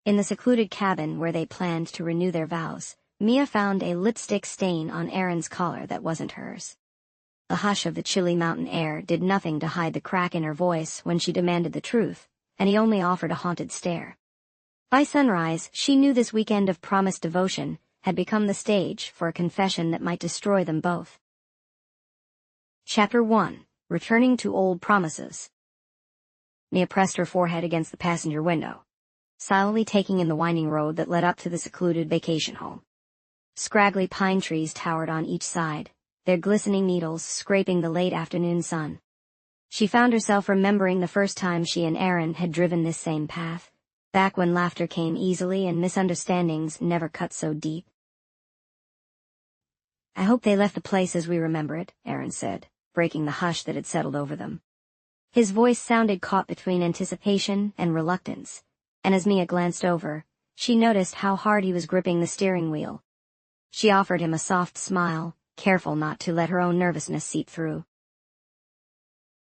In the secluded cabin where they planned to renew their vows, Mia found a lipstick stain on Erin's collar that wasn't hers. The hush of the chilly mountain air did nothing to hide the crack in her voice when she demanded the truth, and he only offered a haunted stare. By sunrise, she knew this weekend of promised devotion had become the stage for a confession that might destroy them both. Chapter 1. Returning to Old Promises. Mia pressed her forehead against the passenger window, silently taking in the winding road that led up to the secluded vacation home. Scraggly pine trees towered on each side, their glistening needles scraping the late afternoon sun. She found herself remembering the first time she and Erin had driven this same path, back when laughter came easily and misunderstandings never cut so deep. "I hope they left the place as we remember it," Erin said, breaking the hush that had settled over them. His voice sounded caught between anticipation and reluctance, and as Mia glanced over, she noticed how hard he was gripping the steering wheel. She offered him a soft smile, careful not to let her own nervousness seep through.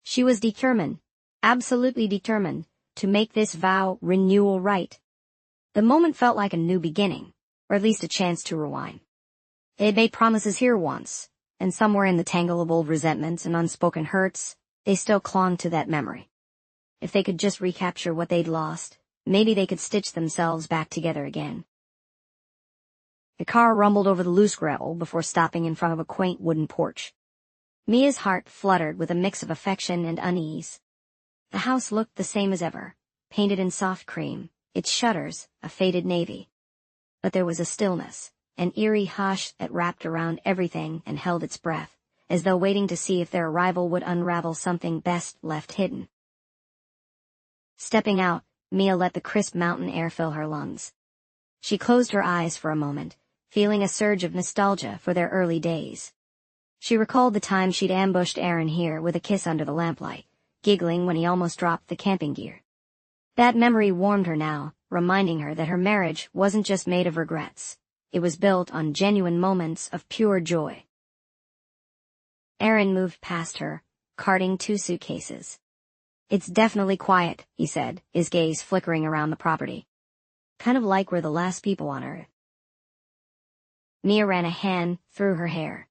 She was determined, absolutely determined, to make this vow renewal right. The moment felt like a new beginning, or at least a chance to rewind. They had made promises here once, and somewhere in the tangle of old resentments and unspoken hurts, they still clung to that memory. If they could just recapture what they'd lost, maybe they could stitch themselves back together again. The car rumbled over the loose gravel before stopping in front of a quaint wooden porch. Mia's heart fluttered with a mix of affection and unease. The house looked the same as ever, painted in soft cream, its shutters a faded navy. But there was a stillness, an eerie hush that wrapped around everything and held its breath, as though waiting to see if their arrival would unravel something best left hidden. Stepping out, Mia let the crisp mountain air fill her lungs. She closed her eyes for a moment, feeling a surge of nostalgia for their early days. She recalled the time she'd ambushed Erin here with a kiss under the lamplight, giggling when he almost dropped the camping gear. That memory warmed her now, reminding her that her marriage wasn't just made of regrets. It was built on genuine moments of pure joy. Erin moved past her, carting 2 suitcases. "It's definitely quiet," he said, his gaze flickering around the property. "Kind of like we're the last people on Earth." Mia ran a hand through her hair.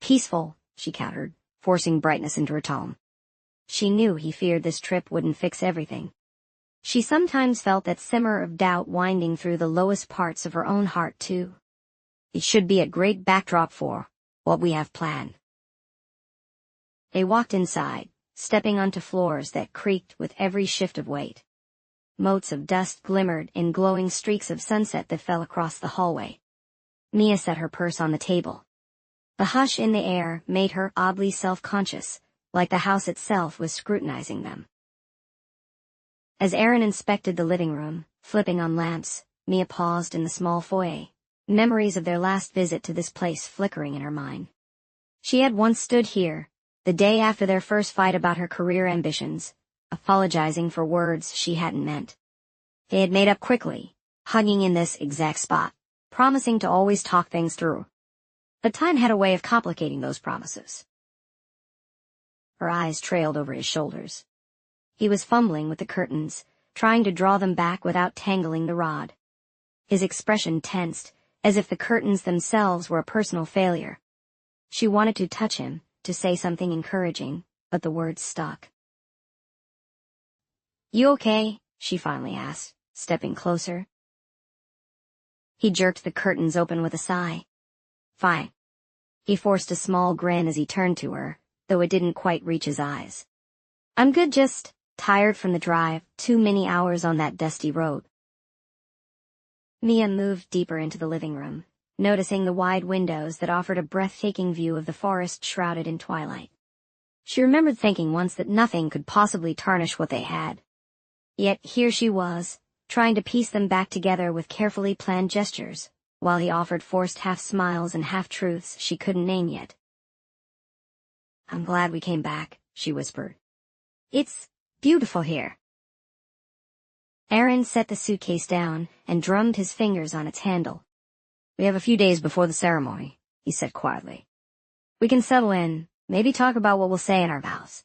"Peaceful," she countered, forcing brightness into her tone. She knew he feared this trip wouldn't fix everything. She sometimes felt that simmer of doubt winding through the lowest parts of her own heart, too. "It should be a great backdrop for what we have planned." They walked inside, stepping onto floors that creaked with every shift of weight. Motes of dust glimmered in glowing streaks of sunset that fell across the hallway. Mia set her purse on the table. The hush in the air made her oddly self-conscious, like the house itself was scrutinizing them. As Erin inspected the living room, flipping on lamps, Mia paused in the small foyer, memories of their last visit to this place flickering in her mind. She had once stood here, the day after their first fight about her career ambitions, apologizing for words she hadn't meant. They had made up quickly, hugging in this exact spot, promising to always talk things through. But time had a way of complicating those promises. Her eyes trailed over his shoulders. He was fumbling with the curtains, trying to draw them back without tangling the rod. His expression tensed, as if the curtains themselves were a personal failure. She wanted to touch him, to say something encouraging, but the words stuck. "You okay?" she finally asked, stepping closer. He jerked the curtains open with a sigh. "Fine." He forced a small grin as he turned to her, though it didn't quite reach his eyes. "I'm good, just tired from the drive, too many hours on that dusty road." Mia moved deeper into the living room, noticing the wide windows that offered a breathtaking view of the forest shrouded in twilight. She remembered thinking once that nothing could possibly tarnish what they had. Yet here she was, trying to piece them back together with carefully planned gestures, while he offered forced half-smiles and half-truths she couldn't name yet. "I'm glad we came back," she whispered. "It's beautiful here." Erin set the suitcase down and drummed his fingers on its handle. "We have a few days before the ceremony," he said quietly. "We can settle in, maybe talk about what we'll say in our vows."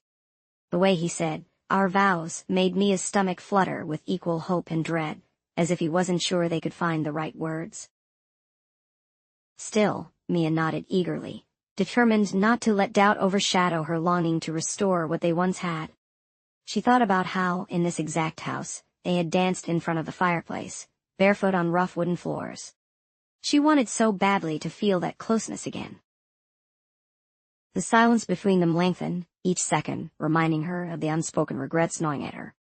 The way he said, "our vows," made Mia's stomach flutter with equal hope and dread, as if he wasn't sure they could find the right words. Still, Mia nodded eagerly, determined not to let doubt overshadow her longing to restore what they once had. She thought about how, in this exact house, they had danced in front of the fireplace, barefoot on rough wooden floors. She wanted so badly to feel that closeness again. The silence between them lengthened, each second reminding her of the unspoken regrets gnawing at her.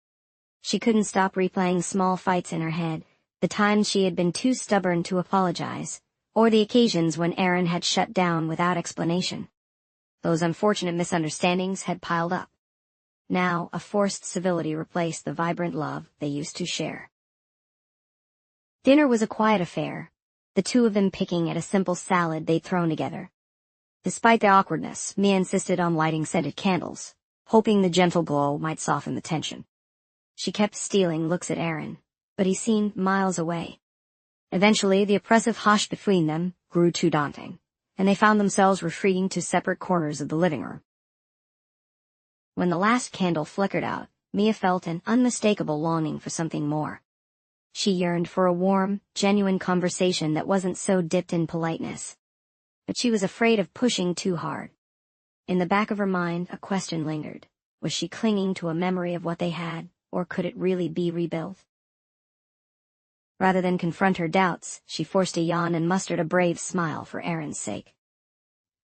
She couldn't stop replaying small fights in her head, the times she had been too stubborn to apologize, or the occasions when Aaron had shut down without explanation. Those unfortunate misunderstandings had piled up. Now a forced civility replaced the vibrant love they used to share. Dinner was a quiet affair, the two of them picking at a simple salad they'd thrown together. Despite the awkwardness, Mia insisted on lighting scented candles, hoping the gentle glow might soften the tension. She kept stealing looks at Aaron, but he seemed miles away. Eventually, the oppressive hush between them grew too daunting, and they found themselves retreating to separate corners of the living room. When the last candle flickered out, Mia felt an unmistakable longing for something more. She yearned for a warm, genuine conversation that wasn't so dipped in politeness. But she was afraid of pushing too hard. In the back of her mind, a question lingered. Was she clinging to a memory of what they had, or could it really be rebuilt? Rather than confront her doubts, she forced a yawn and mustered a brave smile for Aaron's sake.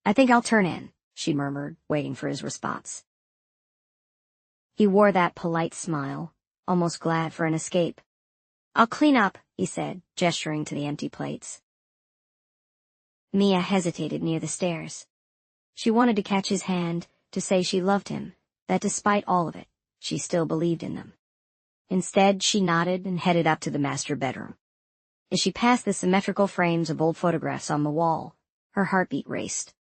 "I think I'll turn in," she murmured, waiting for his response. He wore that polite smile, almost glad for an escape. "I'll clean up," he said, gesturing to the empty plates. Mia hesitated near the stairs. She wanted to catch his hand, to say she loved him, that despite all of it, she still believed in them. Instead, she nodded and headed up to the master bedroom. As she passed the symmetrical frames of old photographs on the wall, her heartbeat raced.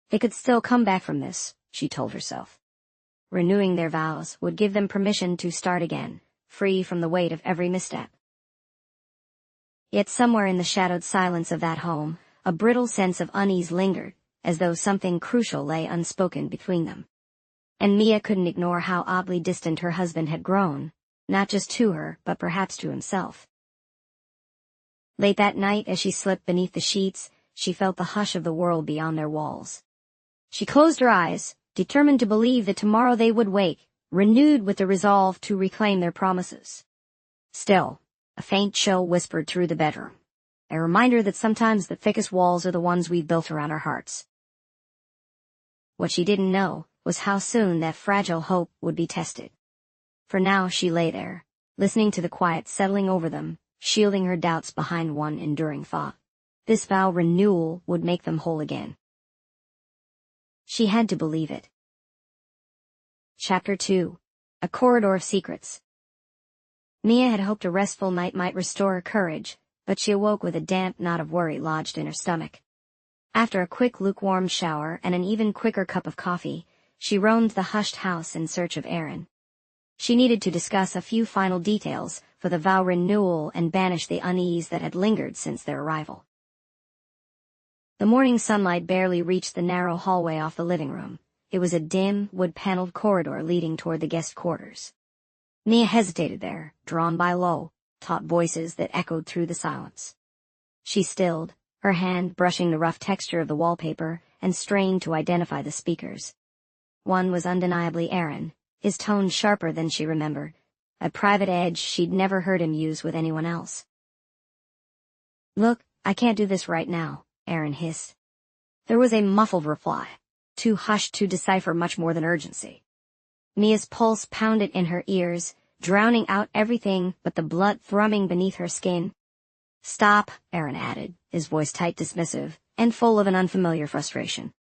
They could still come back from this, she told herself. Renewing their vows would give them permission to start again, free from the weight of every misstep. Yet somewhere in the shadowed silence of that home, a brittle sense of unease lingered, as though something crucial lay unspoken between them. And Mia couldn't ignore how oddly distant her husband had grown, not just to her, but perhaps to himself. Late that night, as she slipped beneath the sheets, she felt the hush of the world beyond their walls. She closed her eyes, determined to believe that tomorrow they would wake, renewed with the resolve to reclaim their promises. Still, a faint chill whispered through the bedroom, a reminder that sometimes the thickest walls are the ones we've built around our hearts. What she didn't know was how soon that fragile hope would be tested. For now she lay there, listening to the quiet settling over them, shielding her doubts behind one enduring thought. This vow renewal would make them whole again. She had to believe it. Chapter 2. A Corridor of Secrets. Mia had hoped a restful night might restore her courage, but she awoke with a damp knot of worry lodged in her stomach. After a quick lukewarm shower and an even quicker cup of coffee, she roamed the hushed house in search of Aaron. She needed to discuss a few final details for the vow renewal and banish the unease that had lingered since their arrival. The morning sunlight barely reached the narrow hallway off the living room. It was a dim, wood-paneled corridor leading toward the guest quarters. Mia hesitated there, drawn by low, taut voices that echoed through the silence. She stilled, her hand brushing the rough texture of the wallpaper, and strained to identify the speakers. One was undeniably Aaron, his tone sharper than she remembered, a private edge she'd never heard him use with anyone else. "Look, I can't do this right now," Aaron hissed. There was a muffled reply, too hushed to decipher much more than urgency. Mia's pulse pounded in her ears, drowning out everything but the blood thrumming beneath her skin. "Stop," Aaron added, his voice tight, dismissive, and full of an unfamiliar frustration.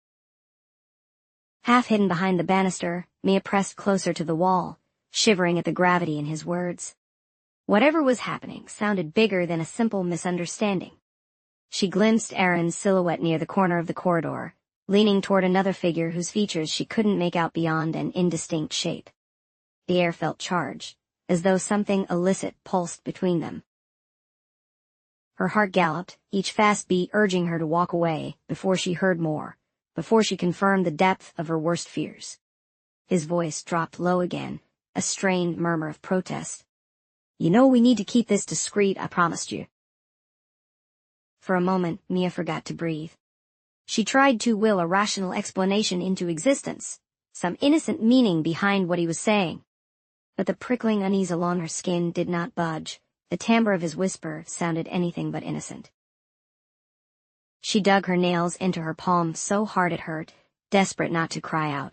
Half hidden behind the banister, Mia pressed closer to the wall, shivering at the gravity in his words. Whatever was happening sounded bigger than a simple misunderstanding. She glimpsed Aaron's silhouette near the corner of the corridor, leaning toward another figure whose features she couldn't make out beyond an indistinct shape. The air felt charged, as though something illicit pulsed between them. Her heart galloped, each fast beat urging her to walk away before she heard more, before she confirmed the depth of her worst fears. His voice dropped low again, a strained murmur of protest. You know we need to keep this discreet, I promised you. For a moment, Mia forgot to breathe. She tried to will a rational explanation into existence, some innocent meaning behind what he was saying. But the prickling unease along her skin did not budge. The timbre of his whisper sounded anything but innocent. She dug her nails into her palm so hard it hurt, desperate not to cry out.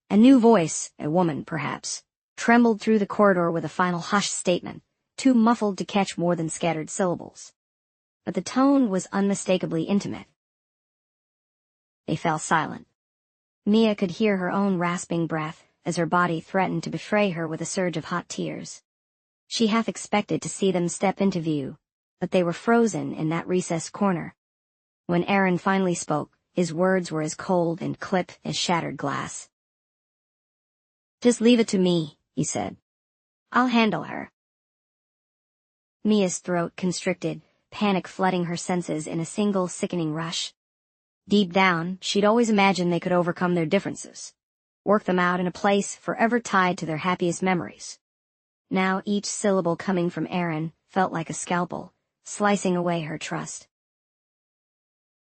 A new voice, a woman perhaps, trembled through the corridor with a final hushed statement, too muffled to catch more than scattered syllables. But the tone was unmistakably intimate. They fell silent. Mia could hear her own rasping breath as her body threatened to betray her with a surge of hot tears. She half expected to see them step into view, but they were frozen in that recessed corner. When Aaron finally spoke, his words were as cold and clipped as shattered glass. "Just leave it to me," he said. "I'll handle her." Mia's throat constricted, panic flooding her senses in a single sickening rush. Deep down, she'd always imagined they could overcome their differences, work them out in a place forever tied to their happiest memories. Now each syllable coming from Aaron felt like a scalpel, slicing away her trust.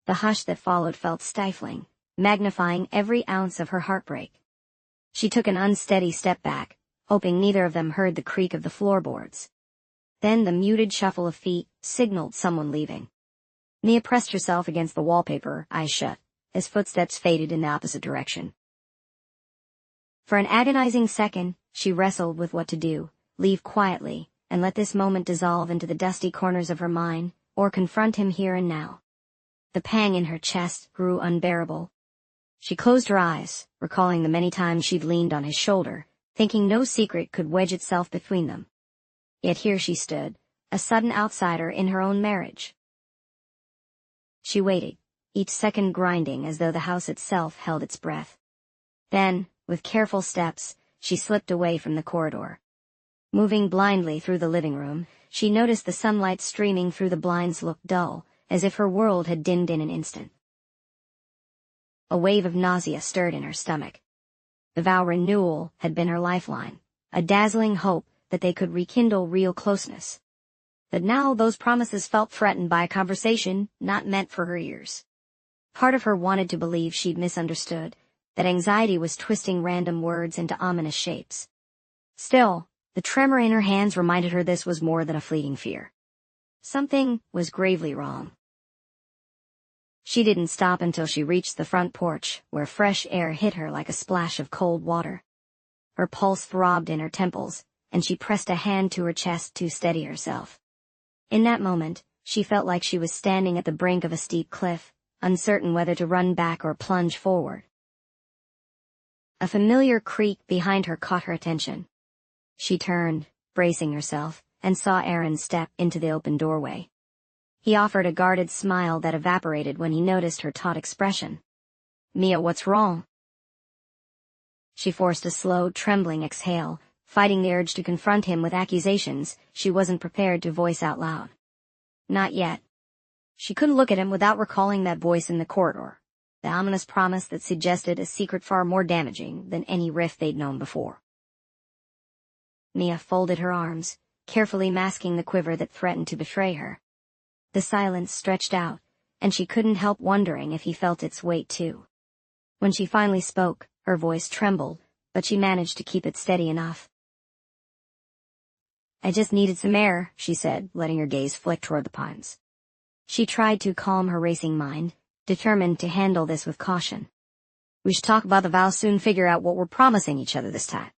The hush that followed felt stifling, magnifying every ounce of her heartbreak. She took an unsteady step back, hoping neither of them heard the creak of the floorboards. Then the muted shuffle of feet signaled someone leaving. Mia pressed herself against the wallpaper, eyes shut, as footsteps faded in the opposite direction. For an agonizing second, she wrestled with what to do, leave quietly, and let this moment dissolve into the dusty corners of her mind, or confront him here and now. The pang in her chest grew unbearable. She closed her eyes, recalling the many times she'd leaned on his shoulder, thinking no secret could wedge itself between them. Yet here she stood, a sudden outsider in her own marriage. She waited, each second grinding as though the house itself held its breath. Then, with careful steps, she slipped away from the corridor. Moving blindly through the living room, she noticed the sunlight streaming through the blinds looked dull, as if her world had dimmed in an instant. A wave of nausea stirred in her stomach. The vow renewal had been her lifeline, a dazzling hope that they could rekindle real closeness. But now those promises felt threatened by a conversation not meant for her ears. Part of her wanted to believe she'd misunderstood, that anxiety was twisting random words into ominous shapes. Still, the tremor in her hands reminded her this was more than a fleeting fear. Something was gravely wrong. She didn't stop until she reached the front porch, where fresh air hit her like a splash of cold water. Her pulse throbbed in her temples, and she pressed a hand to her chest to steady herself. In that moment, she felt like she was standing at the brink of a steep cliff, uncertain whether to run back or plunge forward. A familiar creak behind her caught her attention. She turned, bracing herself, and saw Aaron step into the open doorway. He offered a guarded smile that evaporated when he noticed her taut expression. "Mia, what's wrong?" She forced a slow, trembling exhale, fighting the urge to confront him with accusations she wasn't prepared to voice out loud. Not yet. She couldn't look at him without recalling that voice in the corridor, the ominous promise that suggested a secret far more damaging than any rift they'd known before. Mia folded her arms, carefully masking the quiver that threatened to betray her. The silence stretched out, and she couldn't help wondering if he felt its weight too. When she finally spoke, her voice trembled, but she managed to keep it steady enough. "I just needed some air," she said, letting her gaze flick toward the pines. She tried to calm her racing mind, determined to handle this with caution. "We should talk about the vows soon, figure out what we're promising each other this time."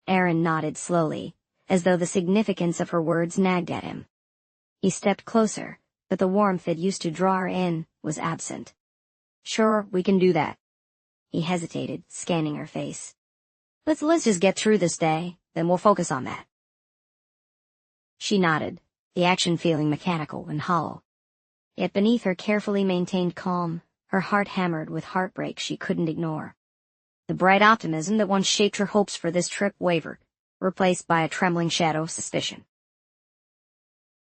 Aaron nodded slowly, as though the significance of her words nagged at him. He stepped closer, but the warmth that used to draw her in was absent. "Sure, we can do that." He hesitated, scanning her face. Let's just get through this day, then we'll focus on that." She nodded, the action feeling mechanical and hollow. Yet beneath her carefully maintained calm, her heart hammered with heartbreak she couldn't ignore. The bright optimism that once shaped her hopes for this trip wavered, replaced by a trembling shadow of suspicion.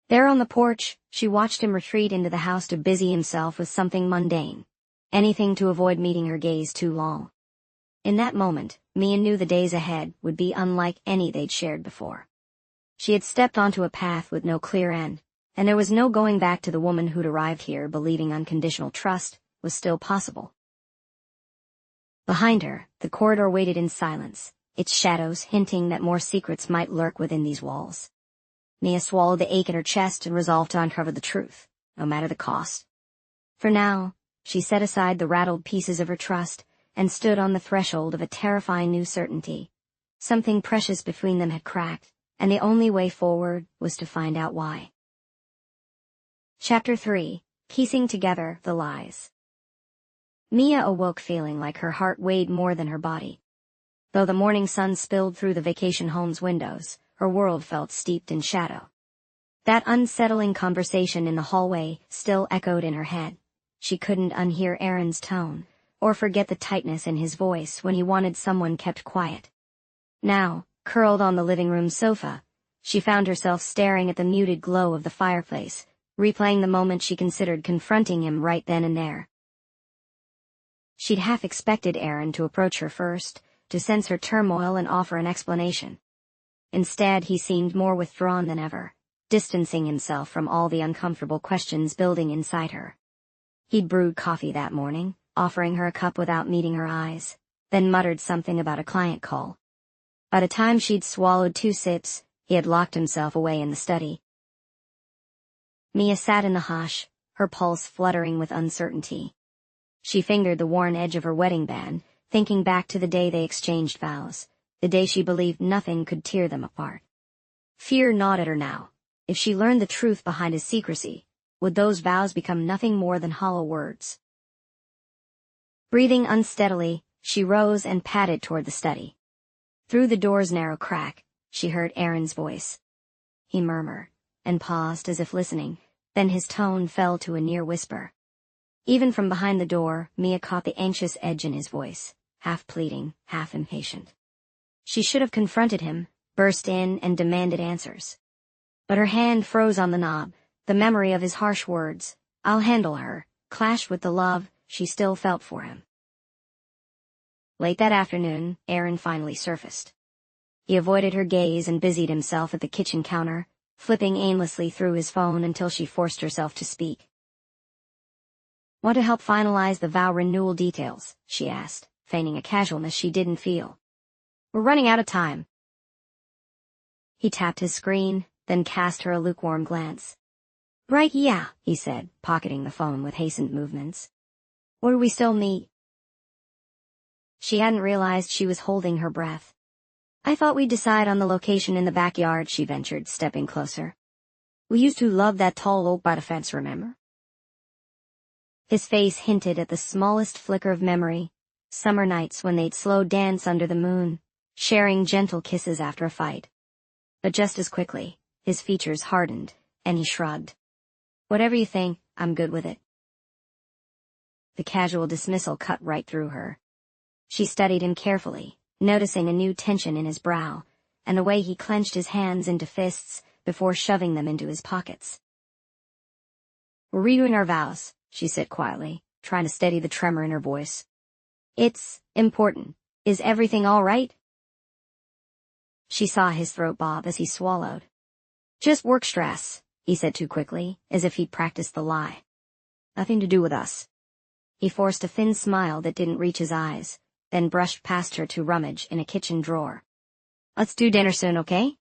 There on the porch, she watched him retreat into the house to busy himself with something mundane, anything to avoid meeting her gaze too long. In that moment, Mia knew the days ahead would be unlike any they'd shared before. She had stepped onto a path with no clear end, and there was no going back to the woman who'd arrived here believing unconditional trust was still possible. Behind her, the corridor waited in silence, its shadows hinting that more secrets might lurk within these walls. Mia swallowed the ache in her chest and resolved to uncover the truth, no matter the cost. For now, she set aside the rattled pieces of her trust and stood on the threshold of a terrifying new certainty. Something precious between them had cracked, and the only way forward was to find out why. Chapter 3. Piecing Together the Lies. Mia awoke feeling like her heart weighed more than her body. Though the morning sun spilled through the vacation home's windows, her world felt steeped in shadow. That unsettling conversation in the hallway still echoed in her head. She couldn't unhear Aaron's tone, or forget the tightness in his voice when he wanted someone kept quiet. Now, curled on the living room sofa, she found herself staring at the muted glow of the fireplace, replaying the moment she considered confronting him right then and there. She'd half expected Aaron to approach her first, to sense her turmoil and offer an explanation. Instead, he seemed more withdrawn than ever, distancing himself from all the uncomfortable questions building inside her. He'd brewed coffee that morning, offering her a cup without meeting her eyes, then muttered something about a client call. By the time she'd swallowed 2 sips, he had locked himself away in the study. Mia sat in the hush, her pulse fluttering with uncertainty. She fingered the worn edge of her wedding band, thinking back to the day they exchanged vows, the day she believed nothing could tear them apart. Fear gnawed at her now. If she learned the truth behind his secrecy, would those vows become nothing more than hollow words? Breathing unsteadily, she rose and padded toward the study. Through the door's narrow crack, she heard Aaron's voice. He murmured, and paused as if listening, then his tone fell to a near whisper. Even from behind the door, Mia caught the anxious edge in his voice, half pleading, half impatient. She should have confronted him, burst in and demanded answers. But her hand froze on the knob, the memory of his harsh words, "I'll handle her," clashed with the love she still felt for him. Late that afternoon, Aaron finally surfaced. He avoided her gaze and busied himself at the kitchen counter, flipping aimlessly through his phone until she forced herself to speak. "Want to help finalize the vow renewal details?" she asked, feigning a casualness she didn't feel. "We're running out of time." He tapped his screen, then cast her a lukewarm glance. "Right, yeah," he said, pocketing the phone with hastened movements. "Or do we still meet?" She hadn't realized she was holding her breath. "I thought we'd decide on the location in the backyard," she ventured, stepping closer. "We used to love that tall oak by the fence, remember?" His face hinted at the smallest flicker of memory, summer nights when they'd slow dance under the moon, sharing gentle kisses after a fight. But just as quickly, his features hardened, and he shrugged. "Whatever you think, I'm good with it." The casual dismissal cut right through her. She studied him carefully, noticing a new tension in his brow, and the way he clenched his hands into fists before shoving them into his pockets. "We're redoing our vows," she said quietly, trying to steady the tremor in her voice. "It's important. Is everything all right?" She saw his throat bob as he swallowed. "Just work stress," he said too quickly, as if he'd practiced the lie. "Nothing to do with us." He forced a thin smile that didn't reach his eyes, then brushed past her to rummage in a kitchen drawer. "Let's do dinner soon, okay?"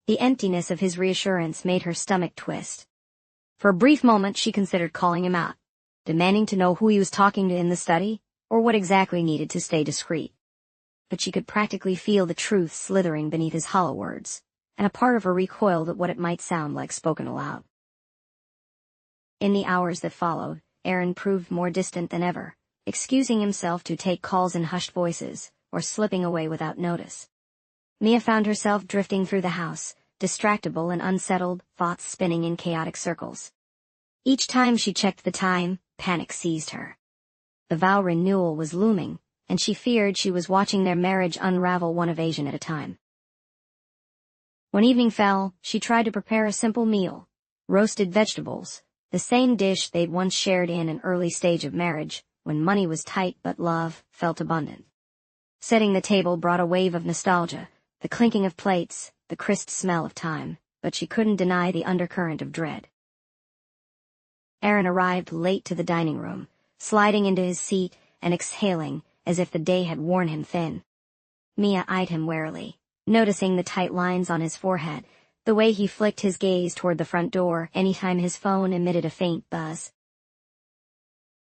The emptiness of his reassurance made her stomach twist. For a brief moment she considered calling him out, demanding to know who he was talking to in the study, or what exactly needed to stay discreet. But she could practically feel the truth slithering beneath his hollow words, and a part of her recoiled at what it might sound like spoken aloud. In the hours that followed, Aaron proved more distant than ever, excusing himself to take calls in hushed voices, or slipping away without notice. Mia found herself drifting through the house, distractible and unsettled, thoughts spinning in chaotic circles. Each time she checked the time, panic seized her. The vow renewal was looming, and she feared she was watching their marriage unravel one evasion at a time. When evening fell, she tried to prepare a simple meal, roasted vegetables, the same dish they'd once shared in an early stage of marriage, when money was tight but love felt abundant. Setting the table brought a wave of nostalgia, the clinking of plates, the crisp smell of time, but she couldn't deny the undercurrent of dread. Aaron arrived late to the dining room, sliding into his seat and exhaling as if the day had worn him thin. Mia eyed him warily, noticing the tight lines on his forehead, the way he flicked his gaze toward the front door anytime his phone emitted a faint buzz.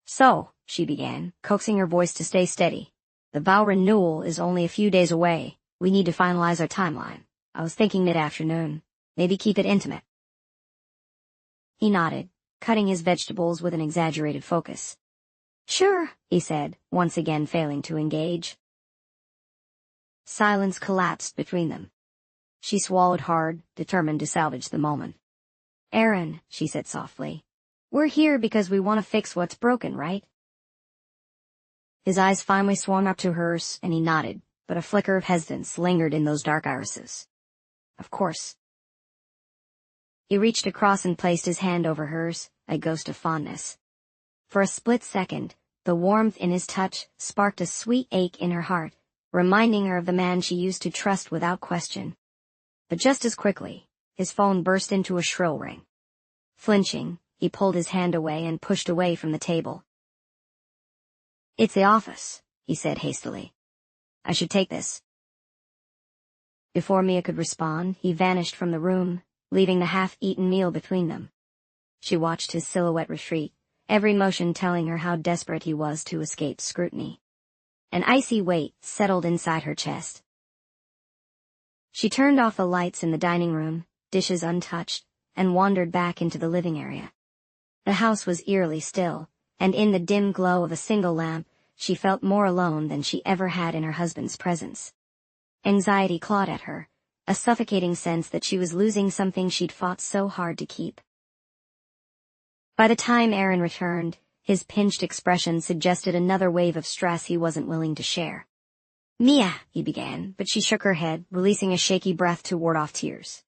"So," she began, coaxing her voice to stay steady, "the vow renewal is only a few days away. We need to finalize our timeline. I was thinking mid-afternoon. Maybe keep it intimate." He nodded, cutting his vegetables with an exaggerated focus. "Sure," he said, once again failing to engage. Silence collapsed between them. She swallowed hard, determined to salvage the moment. "Aaron," she said softly, "we're here because we want to fix what's broken, right?" His eyes finally swung up to hers, and he nodded, but a flicker of hesitance lingered in those dark irises. "Of course." He reached across and placed his hand over hers, a ghost of fondness. For a split second, the warmth in his touch sparked a sweet ache in her heart, reminding her of the man she used to trust without question. But just as quickly, his phone burst into a shrill ring. Flinching, he pulled his hand away and pushed away from the table. "It's the office," he said hastily. "I should take this." Before Mia could respond, he vanished from the room, leaving the half-eaten meal between them. She watched his silhouette retreat, every motion telling her how desperate he was to escape scrutiny. An icy weight settled inside her chest. She turned off the lights in the dining room, dishes untouched, and wandered back into the living area. The house was eerily still, and in the dim glow of a single lamp, she felt more alone than she ever had in her husband's presence. Anxiety clawed at her, a suffocating sense that she was losing something she'd fought so hard to keep. By the time Aaron returned, his pinched expression suggested another wave of stress he wasn't willing to share. "Mia," he began, but she shook her head, releasing a shaky breath to ward off tears.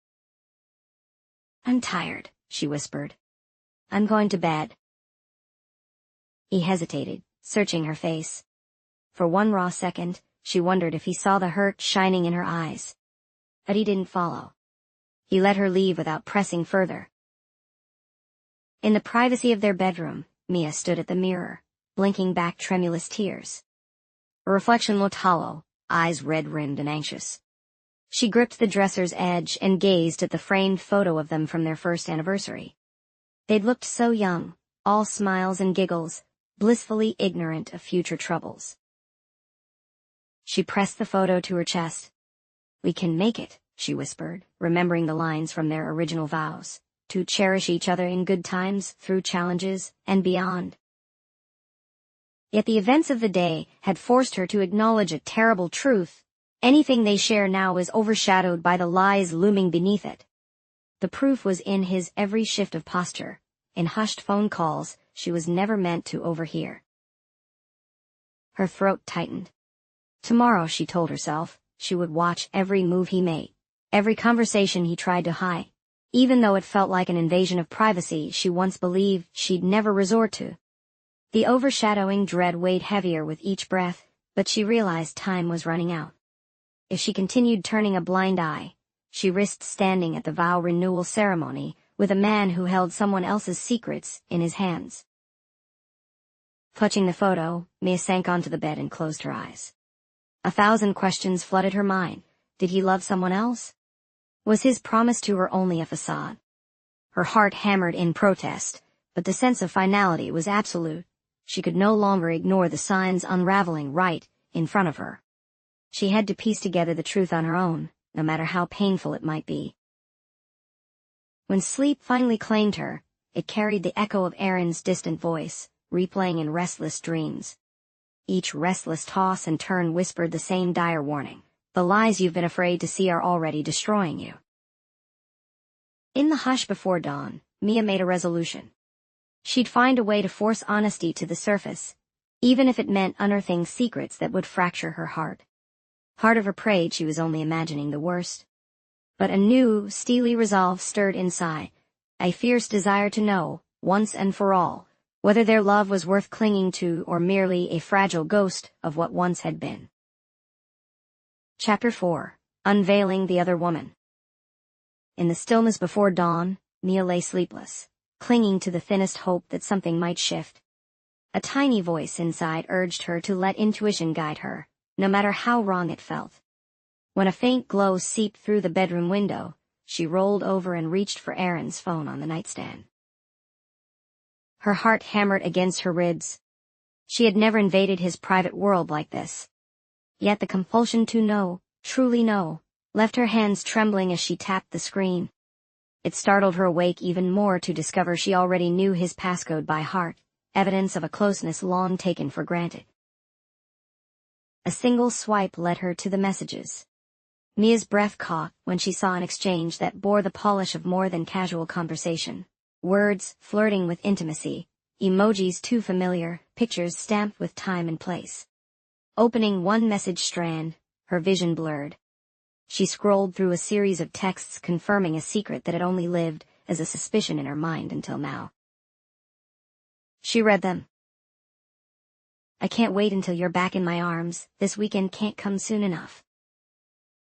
"I'm tired," she whispered. "I'm going to bed." He hesitated, searching her face. For one raw second, she wondered if he saw the hurt shining in her eyes. But he didn't follow. He let her leave without pressing further. In the privacy of their bedroom, Mia stood at the mirror, blinking back tremulous tears. Her reflection looked hollow, eyes red-rimmed and anxious. She gripped the dresser's edge and gazed at the framed photo of them from their first anniversary. They'd looked so young, all smiles and giggles, blissfully ignorant of future troubles. She pressed the photo to her chest. "We can make it," she whispered, remembering the lines from their original vows, to cherish each other in good times, through challenges, and beyond. Yet the events of the day had forced her to acknowledge a terrible truth. Anything they share now is overshadowed by the lies looming beneath it. The proof was in his every shift of posture, in hushed phone calls she was never meant to overhear. Her throat tightened. Tomorrow, she told herself, she would watch every move he made, every conversation he tried to hide, even though it felt like an invasion of privacy she once believed she'd never resort to. The overshadowing dread weighed heavier with each breath, but she realized time was running out. If she continued turning a blind eye, she risked standing at the vow renewal ceremony with a man who held someone else's secrets in his hands. Clutching the photo, Mia sank onto the bed and closed her eyes. 1,000 questions flooded her mind. Did he love someone else? Was his promise to her only a facade? Her heart hammered in protest, but the sense of finality was absolute. She could no longer ignore the signs unraveling right in front of her. She had to piece together the truth on her own, no matter how painful it might be. When sleep finally claimed her, it carried the echo of Aaron's distant voice, replaying in restless dreams. Each restless toss and turn whispered the same dire warning. The lies you've been afraid to see are already destroying you. In the hush before dawn, Mia made a resolution. She'd find a way to force honesty to the surface, even if it meant unearthing secrets that would fracture her heart. Part of her prayed she was only imagining the worst. But a new, steely resolve stirred inside, a fierce desire to know, once and for all, whether their love was worth clinging to or merely a fragile ghost of what once had been. Chapter 4. Unveiling the Other Woman. In the stillness before dawn, Mia lay sleepless, clinging to the thinnest hope that something might shift. A tiny voice inside urged her to let intuition guide her, no matter how wrong it felt. When a faint glow seeped through the bedroom window, she rolled over and reached for Aaron's phone on the nightstand. Her heart hammered against her ribs. She had never invaded his private world like this. Yet the compulsion to know, truly know, left her hands trembling as she tapped the screen. It startled her awake even more to discover she already knew his passcode by heart, evidence of a closeness long taken for granted. A single swipe led her to the messages. Mia's breath caught when she saw an exchange that bore the polish of more than casual conversation. Words flirting with intimacy, emojis too familiar, pictures stamped with time and place. Opening one message strand, her vision blurred. She scrolled through a series of texts confirming a secret that had only lived as a suspicion in her mind until now. She read them. "I can't wait until you're back in my arms. This weekend can't come soon enough.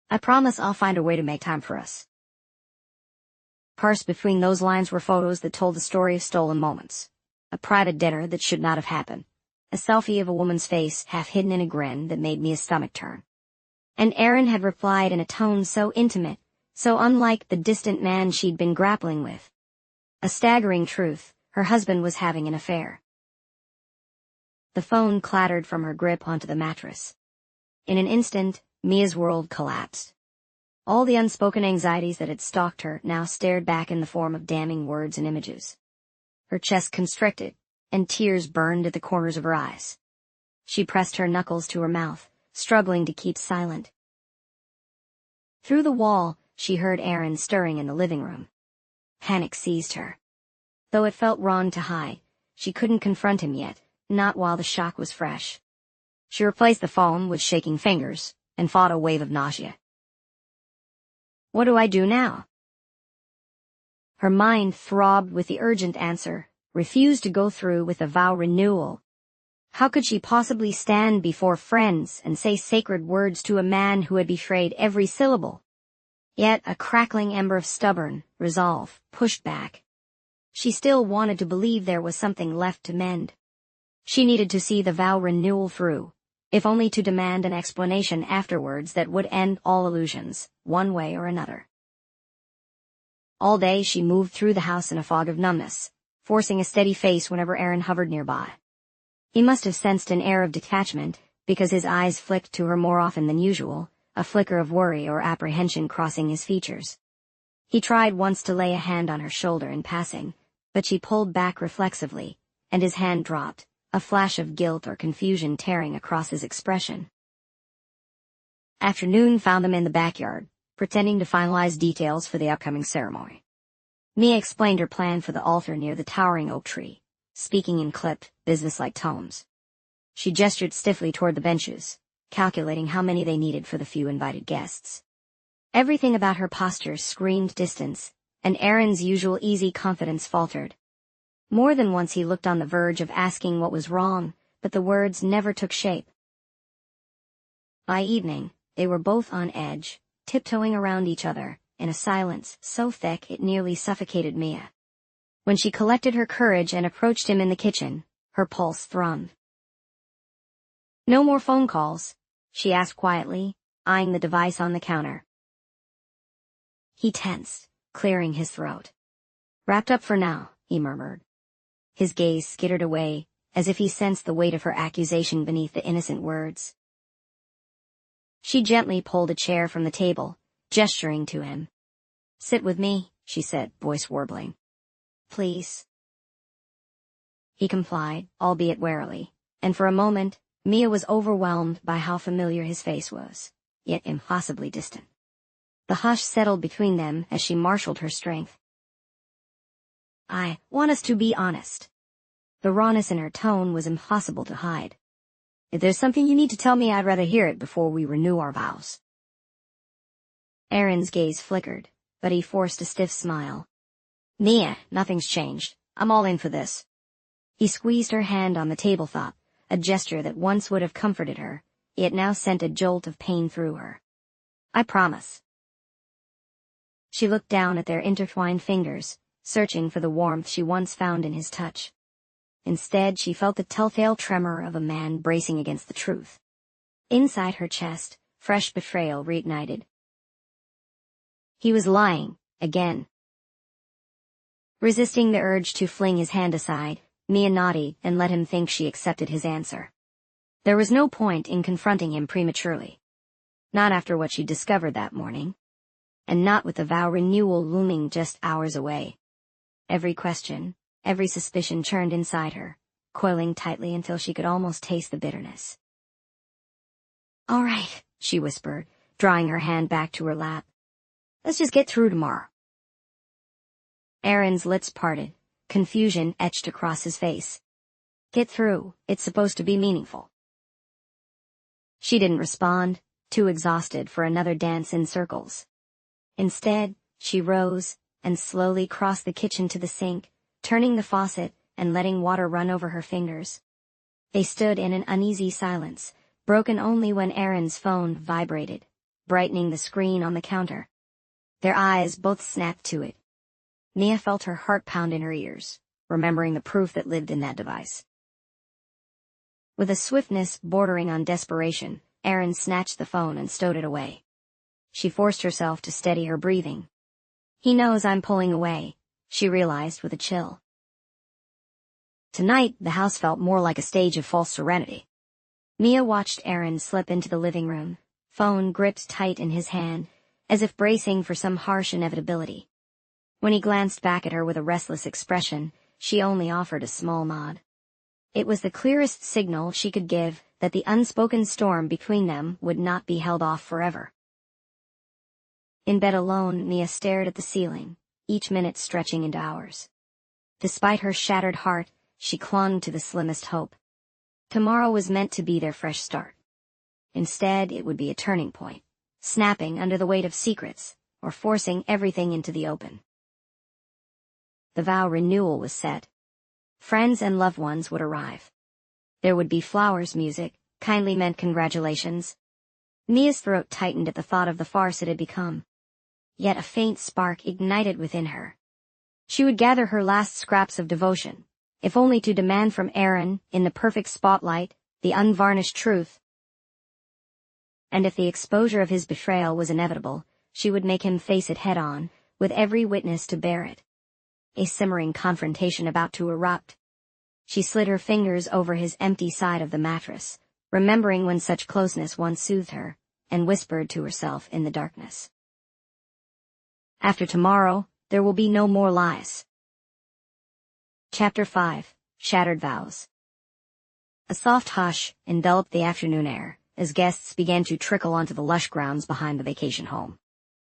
I promise I'll find a way to make time for us." Parsed between those lines were photos that told the story of stolen moments. A private dinner that should not have happened. A selfie of a woman's face half hidden in a grin that made Mia's stomach turn. And Aaron had replied in a tone so intimate, so unlike the distant man she'd been grappling with. A staggering truth, her husband was having an affair. The phone clattered from her grip onto the mattress. In an instant, Mia's world collapsed. All the unspoken anxieties that had stalked her now stared back in the form of damning words and images. Her chest constricted, and tears burned at the corners of her eyes. She pressed her knuckles to her mouth, struggling to keep silent. Through the wall, she heard Aaron stirring in the living room. Panic seized her. Though it felt wrong to hide, she couldn't confront him yet, not while the shock was fresh. She replaced the phone with shaking fingers, and fought a wave of nausea. What do I do now? Her mind throbbed with the urgent answer, refused to go through with a vow renewal. How could she possibly stand before friends and say sacred words to a man who had betrayed every syllable? Yet a crackling ember of stubborn resolve pushed back. She still wanted to believe there was something left to mend. She needed to see the vow renewal through, if only to demand an explanation afterwards that would end all illusions, one way or another. All day she moved through the house in a fog of numbness, forcing a steady face whenever Aaron hovered nearby. He must have sensed an air of detachment, because his eyes flicked to her more often than usual, a flicker of worry or apprehension crossing his features. He tried once to lay a hand on her shoulder in passing, but she pulled back reflexively, and his hand dropped, a flash of guilt or confusion tearing across his expression. Afternoon found them in the backyard, pretending to finalize details for the upcoming ceremony. Mia explained her plan for the altar near the towering oak tree, speaking in clipped, businesslike tones. She gestured stiffly toward the benches, calculating how many they needed for the few invited guests. Everything about her posture screamed distance, and Aaron's usual easy confidence faltered. More than once he looked on the verge of asking what was wrong, but the words never took shape. By evening, they were both on edge, tiptoeing around each other, in a silence so thick it nearly suffocated Mia. When she collected her courage and approached him in the kitchen, her pulse thrummed. "No more phone calls?" she asked quietly, eyeing the device on the counter. He tensed, clearing his throat. "Wrapped up for now," he murmured. His gaze skittered away, as if he sensed the weight of her accusation beneath the innocent words. She gently pulled a chair from the table, gesturing to him. "Sit with me," she said, voice warbling. "Please." He complied, albeit warily, and for a moment, Mia was overwhelmed by how familiar his face was, yet impossibly distant. The hush settled between them as she marshaled her strength. "I want us to be honest." The rawness in her tone was impossible to hide. "If there's something you need to tell me, I'd rather hear it before we renew our vows." Aaron's gaze flickered, but he forced a stiff smile. "Mia, nothing's changed. I'm all in for this." He squeezed her hand on the tabletop, a gesture that once would have comforted her, yet now sent a jolt of pain through her. "I promise." She looked down at their intertwined fingers, searching for the warmth she once found in his touch. Instead, she felt the telltale tremor of a man bracing against the truth. Inside her chest, fresh betrayal reignited. He was lying, again. Resisting the urge to fling his hand aside, Mia nodded and let him think she accepted his answer. There was no point in confronting him prematurely. Not after what she'd discovered that morning. And not with the vow renewal looming just hours away. Every question, every suspicion churned inside her, coiling tightly until she could almost taste the bitterness. "All right," she whispered, drawing her hand back to her lap. "Let's just get through tomorrow." Aaron's lips parted, confusion etched across his face. "Get through, it's supposed to be meaningful." She didn't respond, too exhausted for another dance in circles. Instead, she rose and slowly crossed the kitchen to the sink, turning the faucet and letting water run over her fingers. They stood in an uneasy silence, broken only when Aaron's phone vibrated, brightening the screen on the counter. Their eyes both snapped to it. Mia felt her heart pound in her ears, remembering the proof that lived in that device. With a swiftness bordering on desperation, Aaron snatched the phone and stowed it away. She forced herself to steady her breathing. "He knows I'm pulling away," she realized with a chill. Tonight, the house felt more like a stage of false serenity. Mia watched Aaron slip into the living room, phone gripped tight in his hand, as if bracing for some harsh inevitability. When he glanced back at her with a restless expression, she only offered a small nod. It was the clearest signal she could give that the unspoken storm between them would not be held off forever. In bed alone, Mia stared at the ceiling, each minute stretching into hours. Despite her shattered heart, she clung to the slimmest hope. Tomorrow was meant to be their fresh start. Instead, it would be a turning point, snapping under the weight of secrets, or forcing everything into the open. The vow renewal was set. Friends and loved ones would arrive. There would be flowers, music, kindly meant congratulations. Mia's throat tightened at the thought of the farce it had become. Yet a faint spark ignited within her. She would gather her last scraps of devotion, if only to demand from Aaron, in the perfect spotlight, the unvarnished truth. And if the exposure of his betrayal was inevitable, she would make him face it head-on, with every witness to bear it. A simmering confrontation about to erupt. She slid her fingers over his empty side of the mattress, remembering when such closeness once soothed her, and whispered to herself in the darkness. After tomorrow, there will be no more lies. Chapter 5, Shattered Vows. A soft hush enveloped the afternoon air, as guests began to trickle onto the lush grounds behind the vacation home.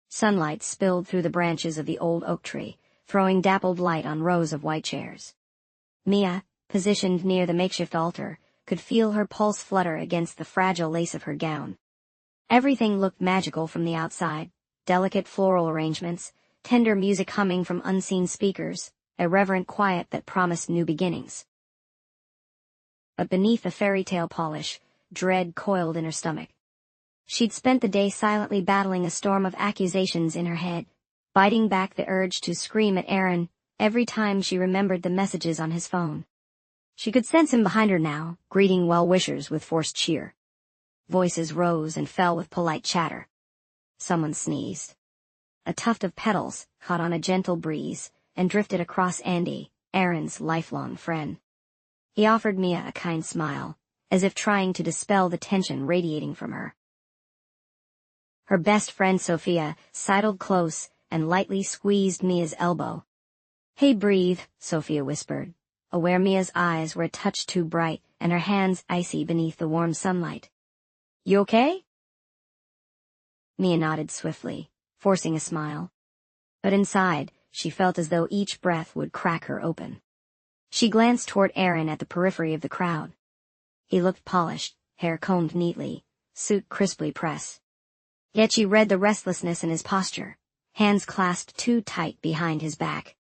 Sunlight spilled through the branches of the old oak tree, throwing dappled light on rows of white chairs. Mia, positioned near the makeshift altar, could feel her pulse flutter against the fragile lace of her gown. Everything looked magical from the outside, delicate floral arrangements, tender music humming from unseen speakers, a reverent quiet that promised new beginnings. But beneath the fairy tale polish, dread coiled in her stomach. She'd spent the day silently battling a storm of accusations in her head, biting back the urge to scream at Aaron every time she remembered the messages on his phone. She could sense him behind her now, greeting well-wishers with forced cheer. Voices rose and fell with polite chatter. Someone sneezed. A tuft of petals caught on a gentle breeze and drifted across Andy, Aaron's lifelong friend. He offered Mia a kind smile, as if trying to dispel the tension radiating from her. Her best friend Sophia sidled close and lightly squeezed Mia's elbow. "Hey, breathe," Sophia whispered, aware Mia's eyes were a touch too bright and her hands icy beneath the warm sunlight. "You okay?" Mia nodded swiftly, forcing a smile. But inside, she felt as though each breath would crack her open. She glanced toward Aaron at the periphery of the crowd. He looked polished, hair combed neatly, suit crisply pressed. Yet she read the restlessness in his posture, hands clasped too tight behind his back.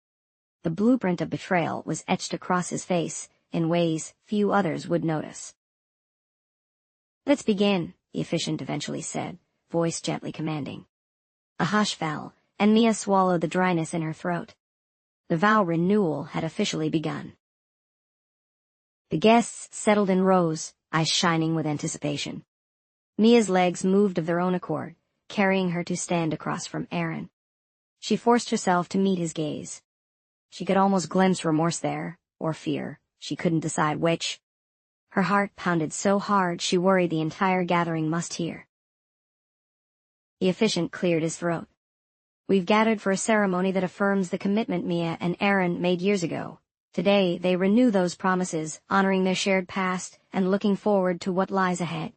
The blueprint of betrayal was etched across his face, in ways few others would notice. "Let's begin," the efficient eventually said, voice gently commanding. A hush fell, and Mia swallowed the dryness in her throat. The vow renewal had officially begun. The guests settled in rows, eyes shining with anticipation. Mia's legs moved of their own accord, carrying her to stand across from Aaron. She forced herself to meet his gaze. She could almost glimpse remorse there, or fear, she couldn't decide which. Her heart pounded so hard she worried the entire gathering must hear. The officiant cleared his throat. "We've gathered for a ceremony that affirms the commitment Mia and Aaron made years ago. Today, they renew those promises, honoring their shared past and looking forward to what lies ahead."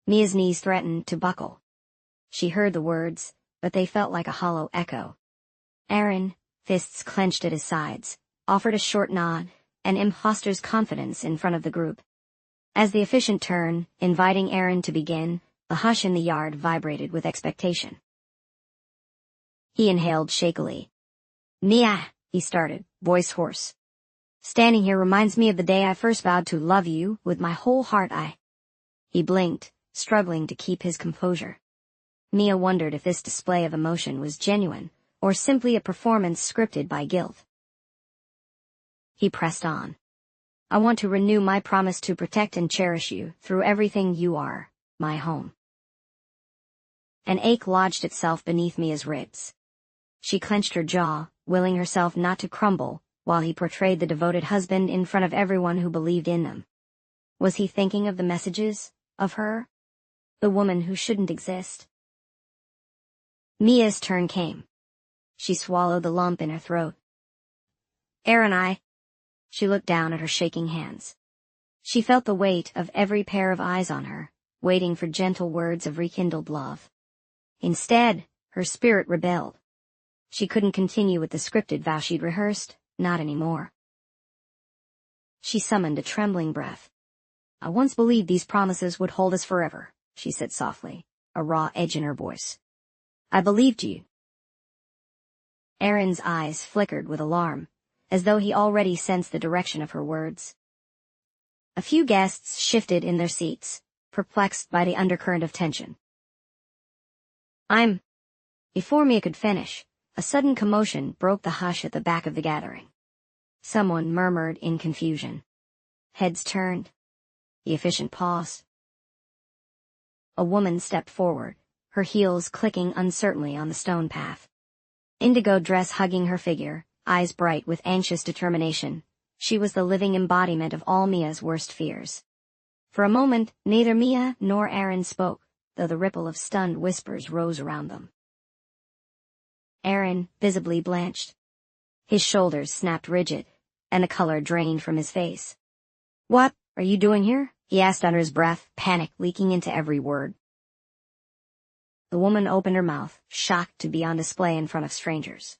Mia's knees threatened to buckle. She heard the words, but they felt like a hollow echo. Aaron, fists clenched at his sides, offered a short nod, an imposter's confidence in front of the group. As the officiant turned, inviting Aaron to begin, the hush in the yard vibrated with expectation. He inhaled shakily. "Mia," he started, voice hoarse. "Standing here reminds me of the day I first vowed to love you with my whole heart. He blinked, struggling to keep his composure. Mia wondered if this display of emotion was genuine, or simply a performance scripted by guilt. He pressed on. "I want to renew my promise to protect and cherish you through everything you are, my home." An ache lodged itself beneath Mia's ribs. She clenched her jaw, willing herself not to crumble, while he portrayed the devoted husband in front of everyone who believed in them. Was he thinking of the messages, of her? The woman who shouldn't exist? Mia's turn came. She swallowed the lump in her throat. "Aaron, She looked down at her shaking hands. She felt the weight of every pair of eyes on her, waiting for gentle words of rekindled love. Instead, her spirit rebelled. She couldn't continue with the scripted vow she'd rehearsed, not anymore. She summoned a trembling breath. "I once believed these promises would hold us forever," she said softly, a raw edge in her voice. "I believed you." Aaron's eyes flickered with alarm, as though he already sensed the direction of her words. A few guests shifted in their seats, perplexed by the undercurrent of tension. Before Mia could finish, a sudden commotion broke the hush at the back of the gathering. Someone murmured in confusion. Heads turned. The officiant paused. A woman stepped forward, her heels clicking uncertainly on the stone path. Indigo dress hugging her figure, eyes bright with anxious determination. She was the living embodiment of all Mia's worst fears. For a moment, neither Mia nor Aaron spoke, though the ripple of stunned whispers rose around them. Aaron visibly blanched. His shoulders snapped rigid, and the color drained from his face. "What are you doing here?" he asked under his breath, panic leaking into every word. The woman opened her mouth, shocked to be on display in front of strangers.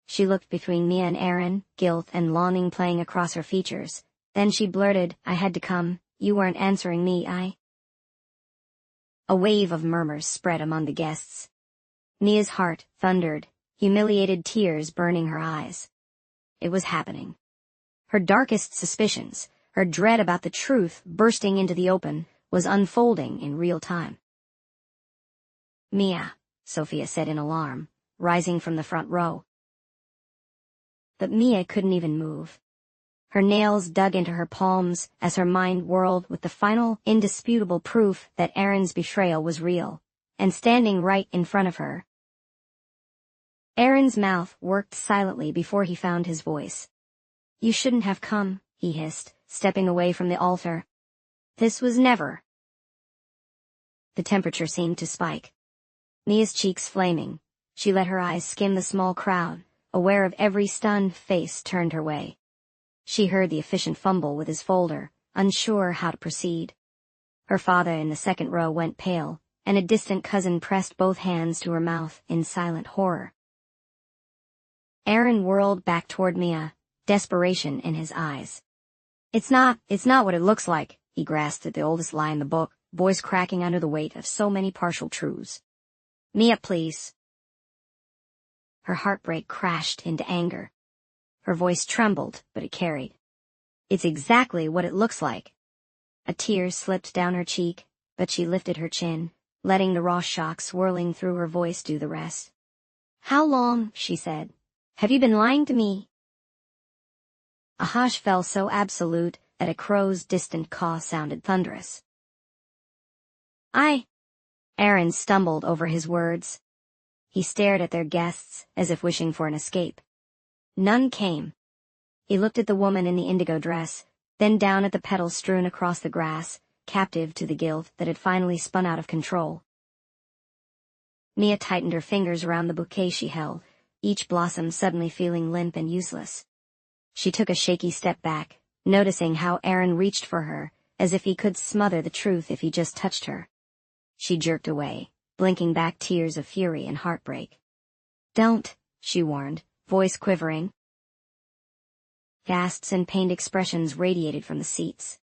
She looked between Mia and Aaron, guilt and longing playing across her features. Then she blurted, "I had to come. You weren't answering me, A wave of murmurs spread among the guests. Mia's heart thundered, humiliated tears burning her eyes. It was happening. Her darkest suspicions, her dread about the truth bursting into the open, was unfolding in real time. "Mia," Sophia said in alarm, rising from the front row. But Mia couldn't even move. Her nails dug into her palms as her mind whirled with the final, indisputable proof that Aaron's betrayal was real, and standing right in front of her. Aaron's mouth worked silently before he found his voice. "You shouldn't have come," he hissed, stepping away from the altar. "This was never." The temperature seemed to spike. Mia's cheeks flaming, she let her eyes skim the small crowd, aware of every stunned face turned her way. She heard the officiant fumble with his folder, unsure how to proceed. Her father in the second row went pale, and a distant cousin pressed both hands to her mouth in silent horror. Aaron whirled back toward Mia, desperation in his eyes. It's not what it looks like," he grasped at the oldest lie in the book, voice cracking under the weight of so many partial truths. "Mia, please." Her heartbreak crashed into anger. Her voice trembled, but it carried. It's exactly what it looks like. A tear slipped down her cheek, but she lifted her chin, letting the raw shock swirling through her voice do the rest. How long, she said, have you been lying to me? A hush fell so absolute that a crow's distant caw sounded thunderous. Aaron stumbled over his words. He stared at their guests as if wishing for an escape. None came. He looked at the woman in the indigo dress, then down at the petals strewn across the grass, captive to the guilt that had finally spun out of control. Mia tightened her fingers around the bouquet she held, each blossom suddenly feeling limp and useless. She took a shaky step back, noticing how Aaron reached for her, as if he could smother the truth if he just touched her. She jerked away, blinking back tears of fury and heartbreak. Don't, she warned, voice quivering. Gasps and pained expressions radiated from the seats.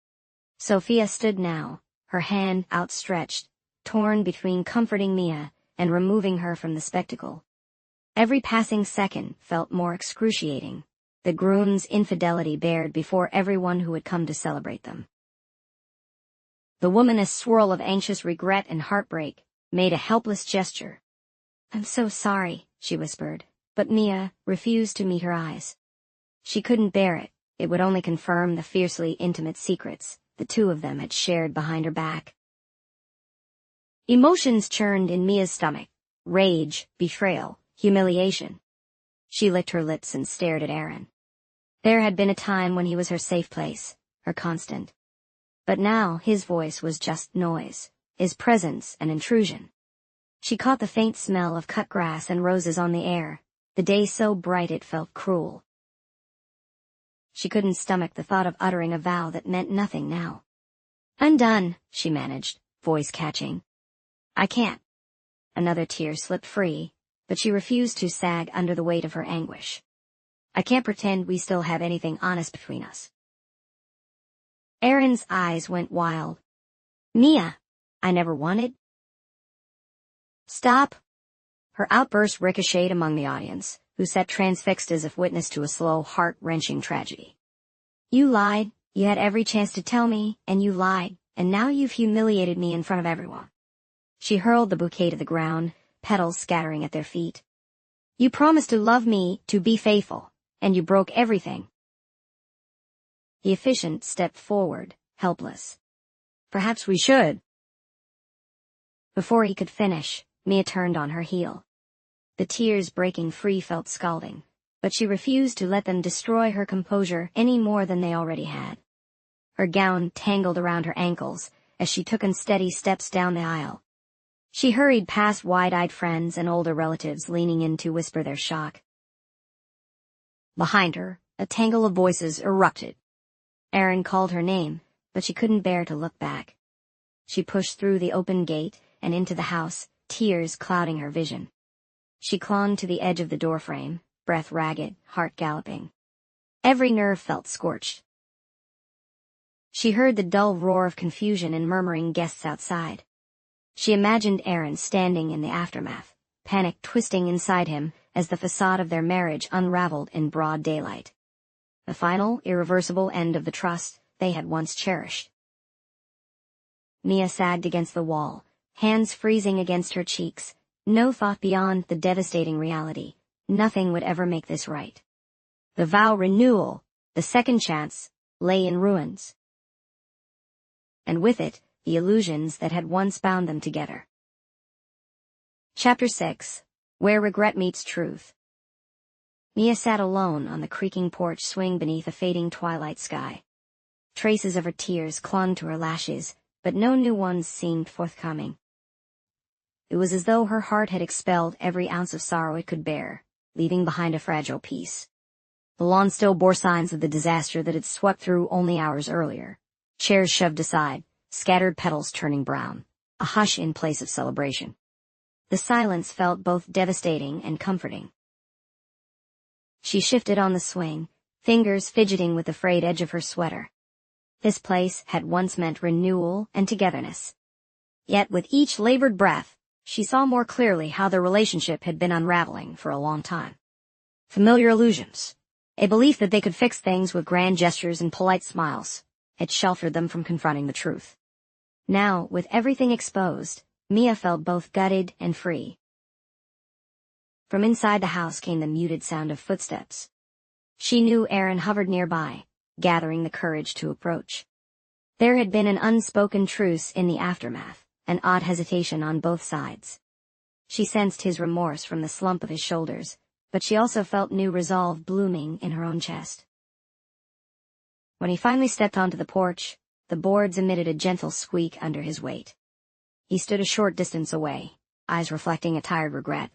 Sophia stood now, her hand outstretched, torn between comforting Mia and removing her from the spectacle. Every passing second felt more excruciating, the groom's infidelity bared before everyone who had come to celebrate them. The woman, a swirl of anxious regret and heartbreak, made a helpless gesture. I'm so sorry, she whispered, but Mia refused to meet her eyes. She couldn't bear it. It would only confirm the fiercely intimate secrets the two of them had shared behind her back. Emotions churned in Mia's stomach: rage, betrayal, humiliation. She licked her lips and stared at Aaron. There had been a time when he was her safe place, her constant. But now his voice was just noise, his presence an intrusion. She caught the faint smell of cut grass and roses on the air, the day so bright it felt cruel. She couldn't stomach the thought of uttering a vow that meant nothing now. I'm done, she managed, voice catching. I can't. Another tear slipped free, but she refused to sag under the weight of her anguish. I can't pretend we still have anything honest between us. Aaron's eyes went wild. Mia, I never wanted. Stop. Her outburst ricocheted among the audience, who sat transfixed as if witness to a slow, heart-wrenching tragedy. You lied, you had every chance to tell me, and you lied, and now you've humiliated me in front of everyone. She hurled the bouquet to the ground, petals scattering at their feet. You promised to love me, to be faithful, and you broke everything. The officiant stepped forward, helpless. Perhaps we should. Before he could finish, Mia turned on her heel. The tears breaking free felt scalding, but she refused to let them destroy her composure any more than they already had. Her gown tangled around her ankles as she took unsteady steps down the aisle. She hurried past wide-eyed friends and older relatives leaning in to whisper their shock. Behind her, a tangle of voices erupted. Aaron called her name, but she couldn't bear to look back. She pushed through the open gate and into the house, tears clouding her vision. She clung to the edge of the doorframe, breath ragged, heart galloping. Every nerve felt scorched. She heard the dull roar of confusion and murmuring guests outside. She imagined Aaron standing in the aftermath, panic twisting inside him as the facade of their marriage unraveled in broad daylight. The final, irreversible end of the trust they had once cherished. Mia sagged against the wall, hands freezing against her cheeks, no thought beyond the devastating reality. Nothing would ever make this right. The vow renewal, the second chance, lay in ruins. And with it, the illusions that had once bound them together. Chapter 6. Where Regret Meets Truth. Mia sat alone on the creaking porch swing beneath a fading twilight sky. Traces of her tears clung to her lashes, but no new ones seemed forthcoming. It was as though her heart had expelled every ounce of sorrow it could bear, leaving behind a fragile peace. The lawn still bore signs of the disaster that had swept through only hours earlier. Chairs shoved aside, scattered petals turning brown, a hush in place of celebration. The silence felt both devastating and comforting. She shifted on the swing, fingers fidgeting with the frayed edge of her sweater. This place had once meant renewal and togetherness. Yet with each labored breath, she saw more clearly how the relationship had been unraveling for a long time. Familiar illusions, A belief that they could fix things with grand gestures and polite smiles had sheltered them from confronting the truth. Now, with everything exposed, Mia felt both gutted and free. From inside the house came the muted sound of footsteps. She knew Aaron hovered nearby, gathering the courage to approach. There had been an unspoken truce in the aftermath, an odd hesitation on both sides. She sensed his remorse from the slump of his shoulders, but she also felt new resolve blooming in her own chest. When he finally stepped onto the porch, the boards emitted a gentle squeak under his weight. He stood a short distance away, eyes reflecting a tired regret.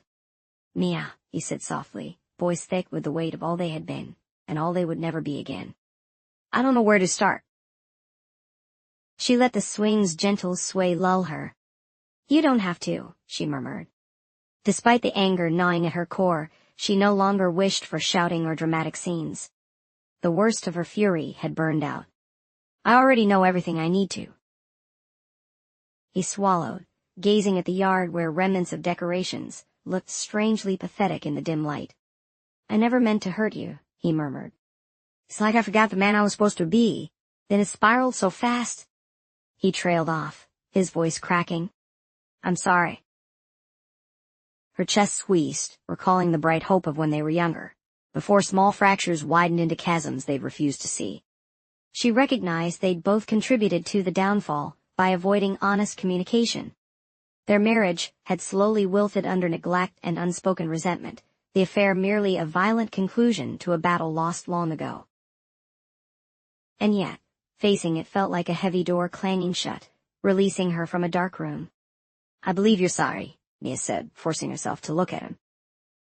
"Mia," he said softly, voice thick with the weight of all they had been, and all they would never be again. "I don't know where to start." She let the swing's gentle sway lull her. "You don't have to," she murmured. Despite the anger gnawing at her core, she no longer wished for shouting or dramatic scenes. The worst of her fury had burned out. "I already know everything I need to." He swallowed, gazing at the yard where remnants of decorations looked strangely pathetic in the dim light. "I never meant to hurt you," he murmured. "It's like I forgot the man I was supposed to be. Then it spiraled so fast." He trailed off, his voice cracking. "I'm sorry." Her chest squeezed, recalling the bright hope of when they were younger, before small fractures widened into chasms they'd refused to see. She recognized they'd both contributed to the downfall by avoiding honest communication. Their marriage had slowly wilted under neglect and unspoken resentment, the affair merely a violent conclusion to a battle lost long ago. And yet, facing it felt like a heavy door clanging shut, releasing her from a dark room. "I believe you're sorry," Mia said, forcing herself to look at him.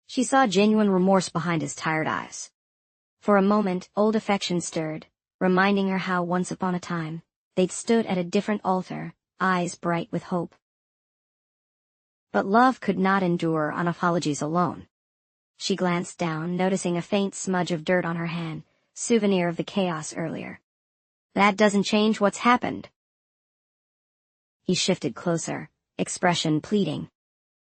She saw genuine remorse behind his tired eyes. For a moment, old affection stirred, reminding her how once upon a time, they'd stood at a different altar, eyes bright with hope. But love could not endure on apologies alone. She glanced down, noticing a faint smudge of dirt on her hand, souvenir of the chaos earlier. "That doesn't change what's happened." He shifted closer, expression pleading.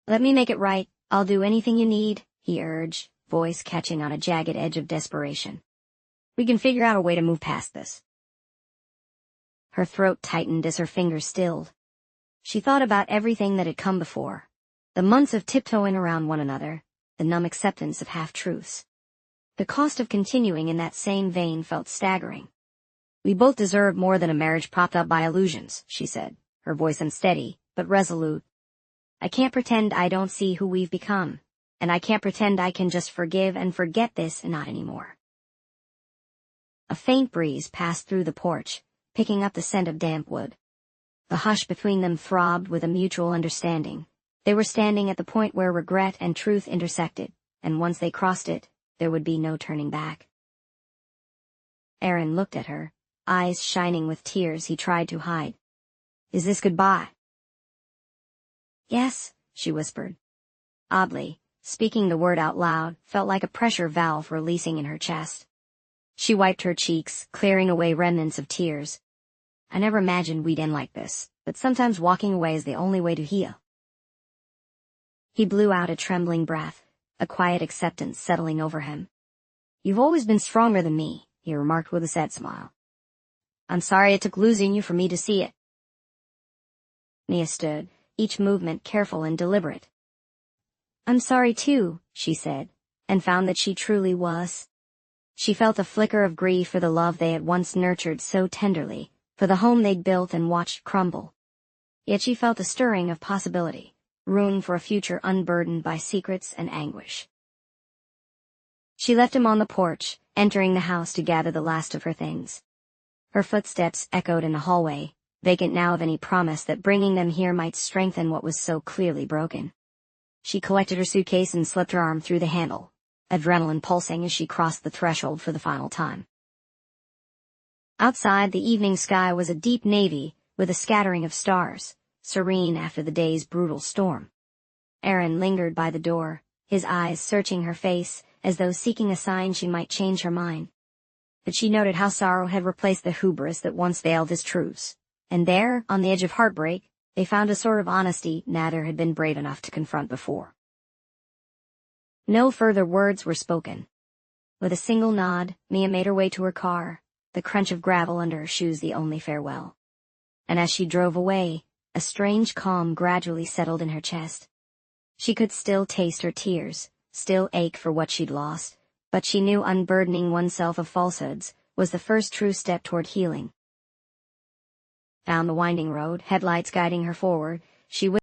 "Let me make it right. I'll do anything you need," he urged, voice catching on a jagged edge of desperation. "We can figure out a way to move past this." Her throat tightened as her fingers stilled. She thought about everything that had come before. The months of tiptoeing around one another, the numb acceptance of half-truths. The cost of continuing in that same vein felt staggering. "We both deserve more than a marriage propped up by illusions," she said, her voice unsteady, but resolute. "I can't pretend I don't see who we've become, and I can't pretend I can just forgive and forget this and not anymore." A faint breeze passed through the porch, picking up the scent of damp wood. The hush between them throbbed with a mutual understanding. They were standing at the point where regret and truth intersected, and once they crossed it, there would be no turning back. Aaron looked at her, eyes shining with tears he tried to hide. "Is this goodbye?" "Yes," she whispered. Oddly, speaking the word out loud felt like a pressure valve releasing in her chest. She wiped her cheeks, clearing away remnants of tears. "I never imagined we'd end like this, but sometimes walking away is the only way to heal." He blew out a trembling breath, a quiet acceptance settling over him. "You've always been stronger than me," he remarked with a sad smile. "I'm sorry it took losing you for me to see it." Mia stood, each movement careful and deliberate. "I'm sorry too," she said, and found that she truly was. She felt a flicker of grief for the love they had once nurtured so tenderly, for the home they'd built and watched crumble. Yet she felt a stirring of possibility, room for a future unburdened by secrets and anguish. She left him on the porch, entering the house to gather the last of her things. Her footsteps echoed in the hallway, vacant now of any promise that bringing them here might strengthen what was so clearly broken. She collected her suitcase and slipped her arm through the handle, adrenaline pulsing as she crossed the threshold for the final time. Outside, the evening sky was a deep navy, with a scattering of stars, serene after the day's brutal storm. Aaron lingered by the door, his eyes searching her face, as though seeking a sign she might change her mind. But she noted how sorrow had replaced the hubris that once veiled his truths, and there, on the edge of heartbreak, they found a sort of honesty neither had been brave enough to confront before. No further words were spoken. With a single nod, Mia made her way to her car, the crunch of gravel under her shoes the only farewell. And as she drove away, a strange calm gradually settled in her chest. She could still taste her tears, still ache for what she'd lost, but she knew unburdening oneself of falsehoods was the first true step toward healing. Down the winding road, headlights guiding her forward, she